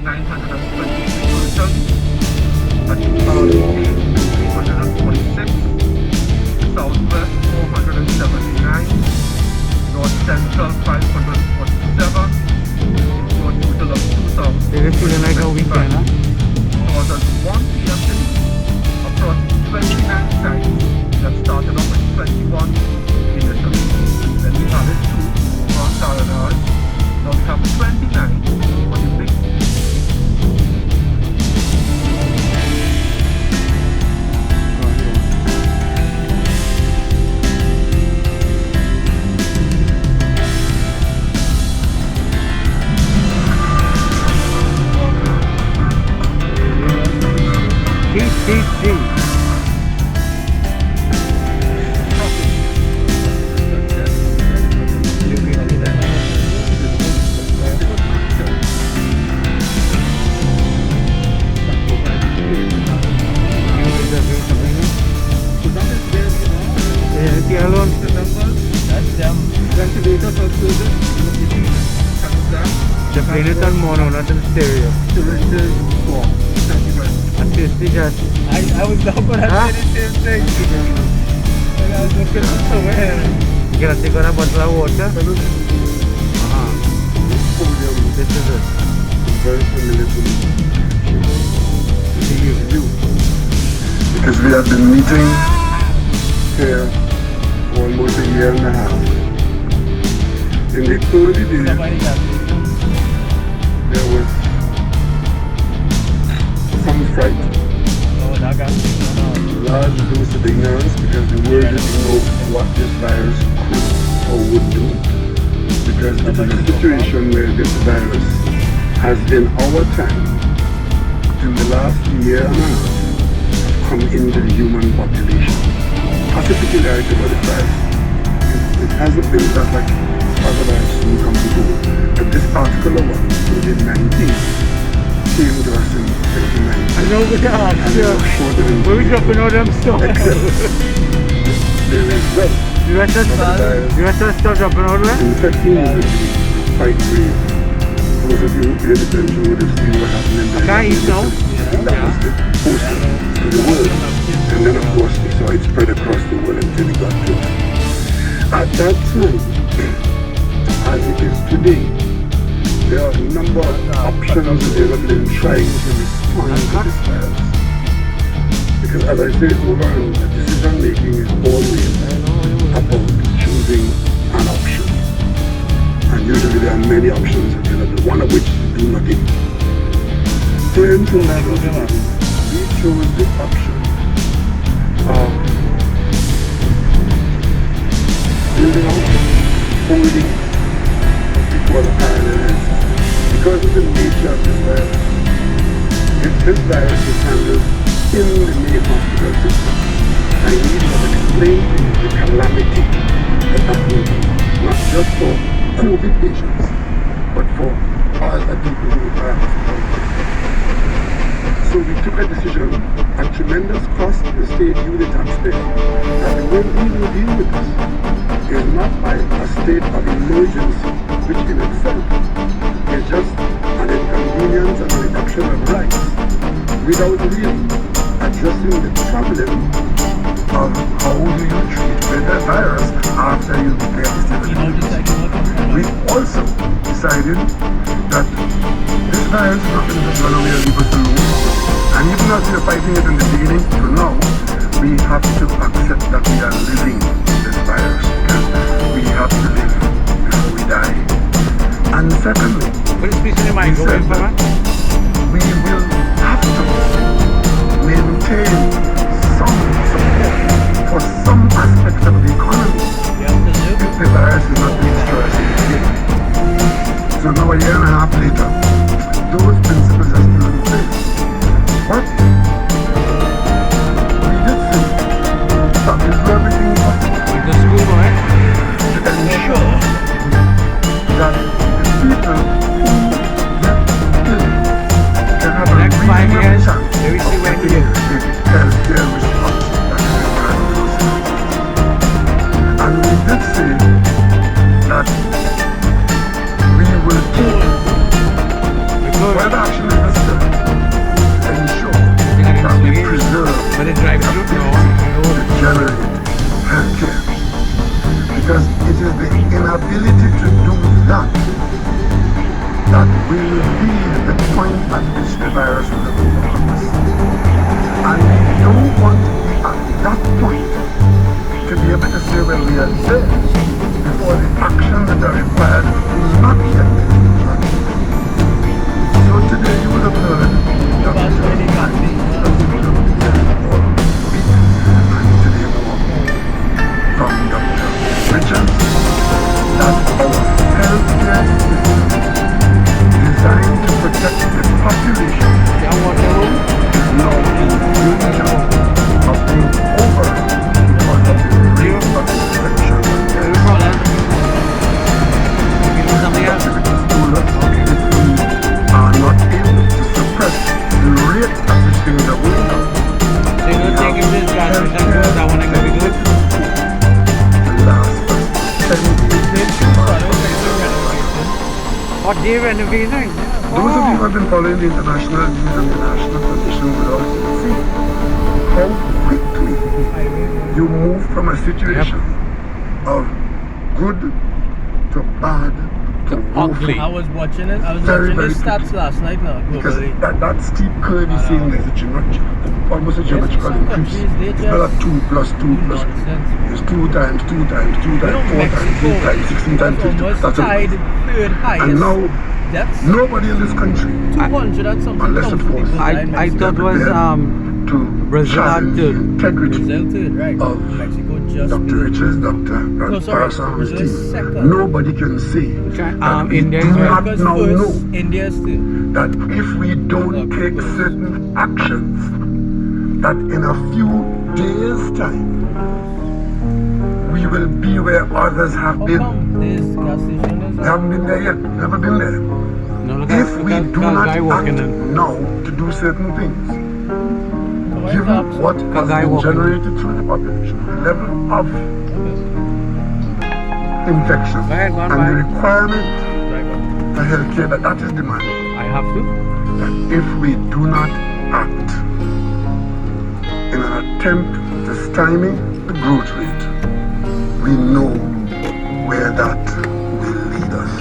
923 persons. At South East, 346. Southwest, 479. North Central, 547. Into a total of 2,000. It is feeling like a weekend, huh? So as at 1 p.m. today, across 29 sites that started off with 21 initially. Then we added 2 on Saturday. Now we have 29. What do you think? The plane is on mono, not in stereo. I was not gonna say the same thing. I was looking somewhere. You gonna take on a bottle of water? This is it. Very familiar to me. To you. Because we have been meeting here for almost a year and a half. In the early days, there was some fright, large dose of ignorance, because the world didn't know what this virus could or would do. Because it is a situation where this virus has in our time, in the last year and a half, come into the human population. That's a peculiarity about the virus. It hasn't been just like other viruses will come to go. But this particular one, COVID-19, came to us in 2019. I know what to ask And you. it was shorter than Where we dropping all them stuff? except the result You want to of the virus start dropping all that? infecting you would be quite grave. Those of you who paid attention would have seen what happened in the Can't eat now. That was the poster to the world. And then of course we saw it spread across the world until it got to us. At that time, as it is today, there are a number of options available in trying to respond to this virus. Because as I said over and decision making is always about choosing an option. And usually there are many options available, one of which is do nothing. Here in Trinbago, we chose the option of building out, holding what we call a parallel. Because of the nature of this virus, if this virus is handled in the main hospital system, I need to explain to you the calamity that happens, not just for COVID patients, but for all the people who are hospitalized. So we took a decision at tremendous cost to the state due the taxpayer that the way we will deal with this is not by a state of emergency, which in itself is just an inconvenience and a reduction of rights, without really addressing the problem of how do you treat the virus after you get it. We also decided that this virus is not going to just run away and leave us alone. And even as we are fighting it in the beginning to now, we have to accept that we are living this virus, because we have to live before we die. And secondly, What is speaking in my we said that we will have to maintain some support for some aspects of the economy if the virus is not being destroyed again. So now a year and a half later, those principles are still in place. But we did say that we do everything possible the school, right? to ensure that the people who get ill can have a Next 5 reasonable years, chance maybe see of where getting we the will be the point at which the virus will develop. And we don't want to be at that point to be able to say, well, we are there before the actions that are required will not yet be done. So today you would have heard Dr. from Dr. Richards that our healthcare system designed to protect the population is now in danger of being over because of the rate of infection. Are not able to suppress the rate at which things are going on. So you don't think if this guy is that one going to be good? The last 10 days. What day renovating? Those of you who have been following the international news and the national conditions will also see how quickly you move from a situation of good to bad to ugly. I was watching it. I was Very, watching very the stats last night now, because globally. that steep curve is saying there's a geometrical, almost a geometrical some increase. countries, they It's not a just 2 plus 2 plus. nonsense. It's 2 times 2 times 2 times 4 times 8 times 16 times 50. Almost That's tied it. third highest. And now That's nobody in this country 200 and something unless of thousand course people died in I Mexico. thought was to Brazil had challenge to. the integrity Brazil third, right? of Mexico just Dr. beat. Richards, Dr. No, sorry, Parasam's Brazil is team. second. Nobody can say that we India do is not Because now first, know India is third. that if we don't Okay, take close. certain actions, that in a few days' time, we will be where others have How been. come this gas station is We haven't been there yet, never been there. No, look If at we that do not guy walking act in. now to do certain things, Come given on, what That has guy been walking in. generated through the population, the level of infection, Go ahead, go on, and the bye. requirement for healthcare that is demanded, I have to. that if we do not act in an attempt to stymie the growth rate, we know where that will lead us.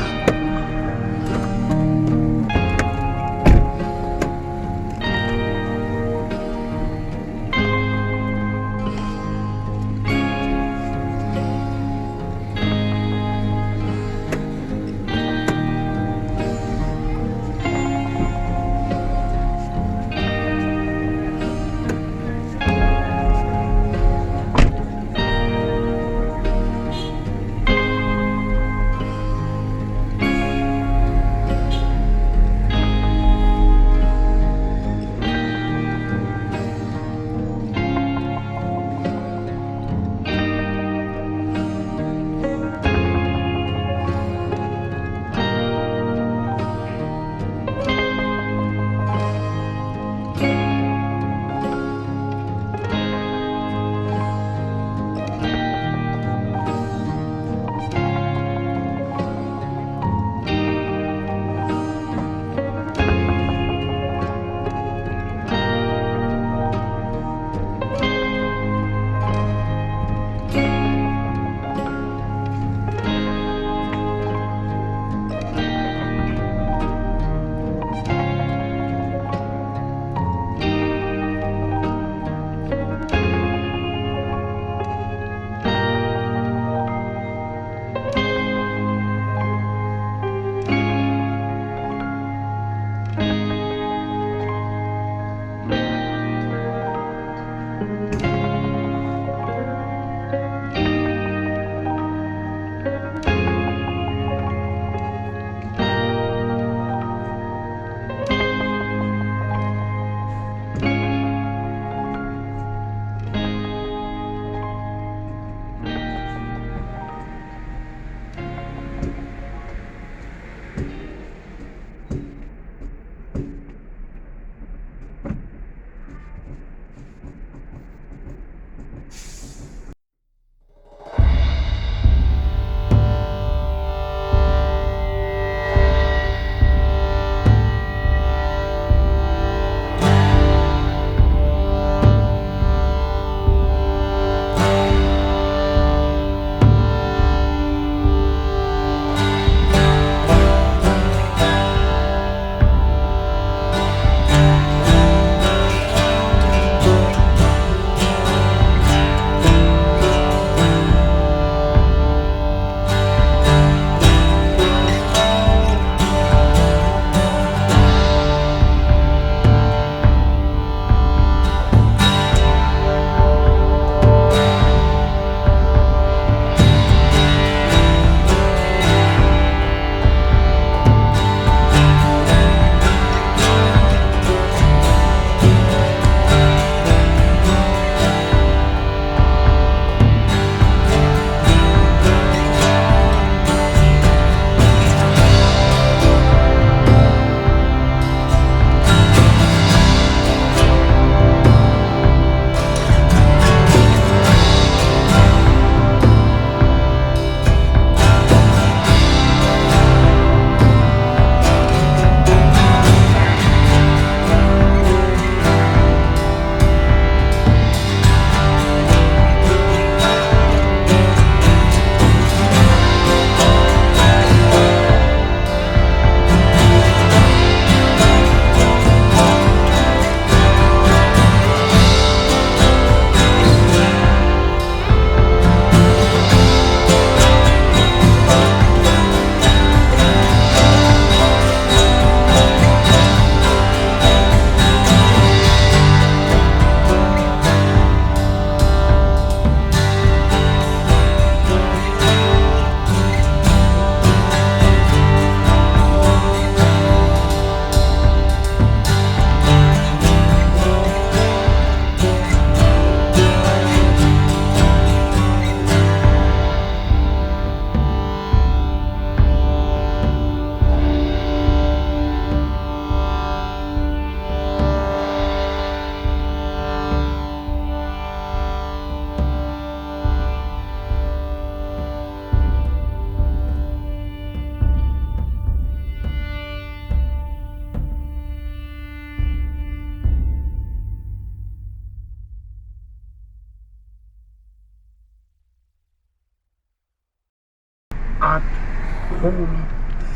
home,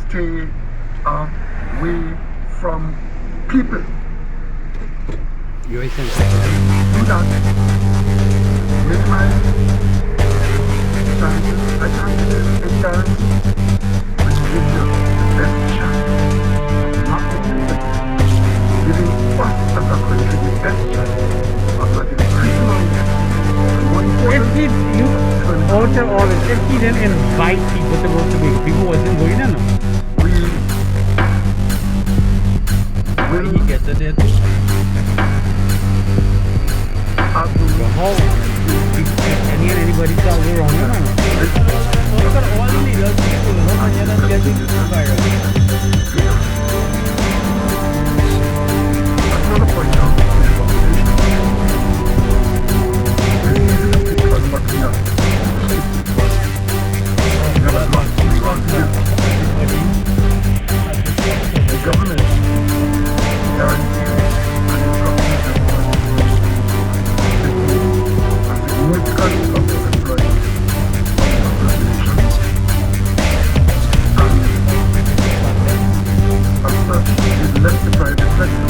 stay away from people. You are saying Do that. Minimize chances. I can't give you a guarantee, but give you the best chance of not getting it. Giving us as a country the best chance of not increasing on it. And more important, after all this, if he didn't invite people to go to big, people wasn't going in. will He gets it there too. The whole anybody thought we were on it. Look at all the leaders people not getting this virus. Another point now the government guarantees and instructions significant of the employees of the nation. And as such, it left the private sector.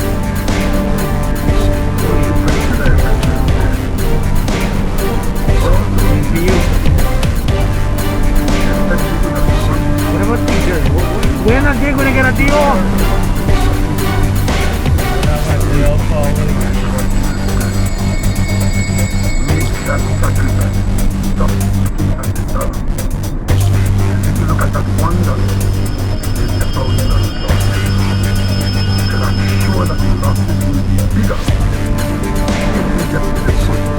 So to consider What about teachers? When are they going to get a deal? that sacrifice. Stop looking at the dollar. If you look at that $1, it's $1,000 loss. Because I'm sure that the losses will be bigger if we get to the foot of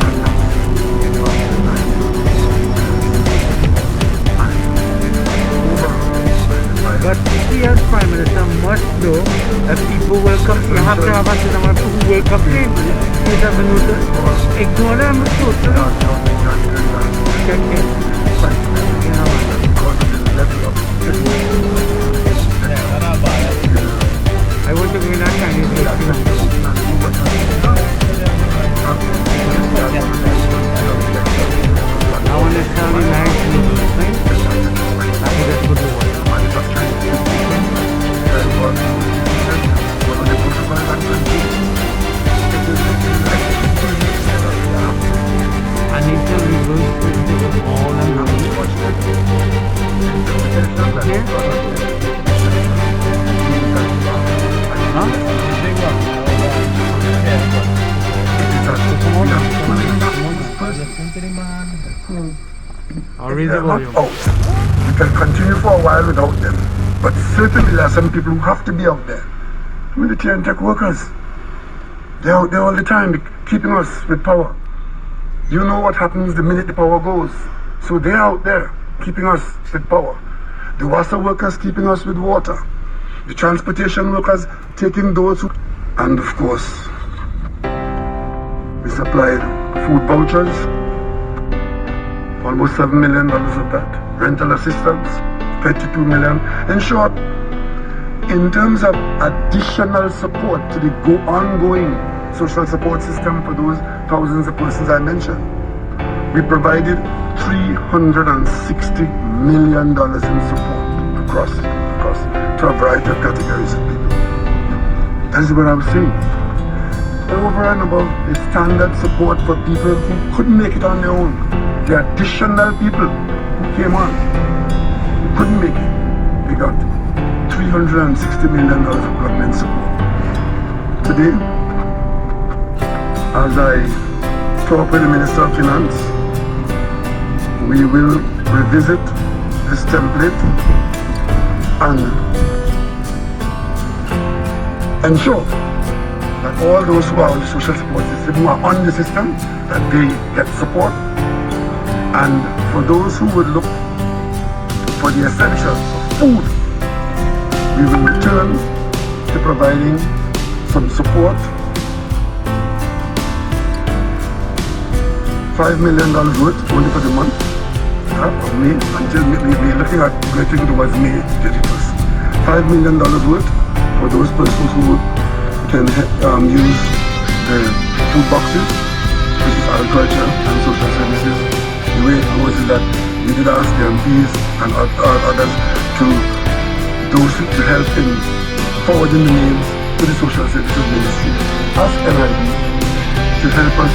the country of the night. But he as Prime Minister must know that people will come. You have to have a system of people who will complain. You have to ignore them totally. I want to go in that Chinese restaurant. I want to tell you nice things. I think that's good work. I need to reverse all and We can continue for a while without them, but certainly there are some people who have to be out there. Military and tech workers, they're out there all the time keeping us with power. You know what happens the minute the power goes. So they're out there keeping us with power. The water workers keeping us with water. The transportation workers taking those who... And of course, we supplied food vouchers, almost $7 million of that. Rental assistance, 22 million. In short, in terms of additional support to the ongoing social support system for those thousands of persons I mentioned, we provided $360 million in support across to a variety of categories of people. That is what I was saying. Over and above the standard support for people who couldn't make it on their own, the additional people who came on, who couldn't make it, they got $360 million of government support. Today, as I talk with the Minister of Finance, we will revisit this template and ensure that all those who are on the social support system, who are on the system, that they get support. And for those who would look for the essentials of food, we will return to providing some support. $5 million worth only for the month of May, until we're looking at getting towards May 31st. $5 million worth for those persons who can use the food boxes, which is agriculture and social services. The way it goes is that we did ask the MPs and others to help in forwarding the names to the Social Services Ministry as NIB to help us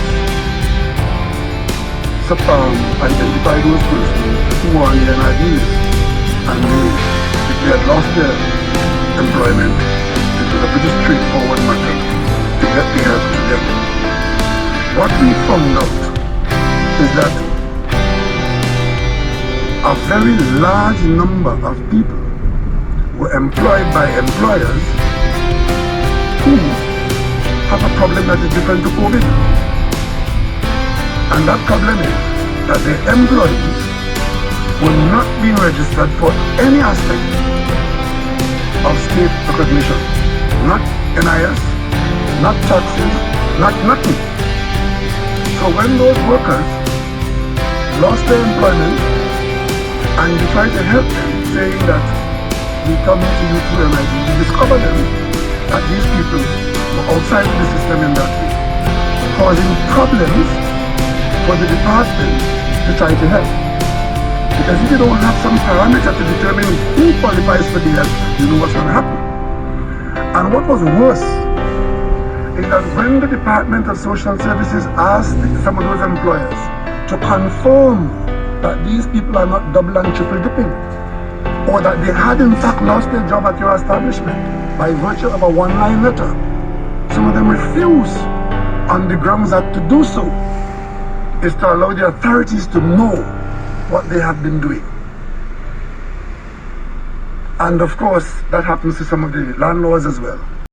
identify those persons who were on the NIB list, and if they had lost their employment, it was a pretty straightforward matter to get the help to them. What we found out is that a very large number of people were employed by employers who have a problem that is different to COVID. And that problem is that their employees were not being registered for any aspect of state recognition. Not NIS, not taxes, not nothing. So when those workers lost their employment and you try to help them, saying that we come to you through MIB, we discover them that these people were outside the system in that way, causing problems for the department to try to help. Because if you don't have some parameter to determine who qualifies for the help, you know what's going to happen. And what was worse is that when the Department of Social Services asked some of those employers to confirm that these people are not double and triple dipping, or that they had in fact lost their job at your establishment by virtue of a one-line letter, some of them refused on the grounds that to do so is to allow the authorities to know what they have been doing. And of course, that happens to some of the landlords as well.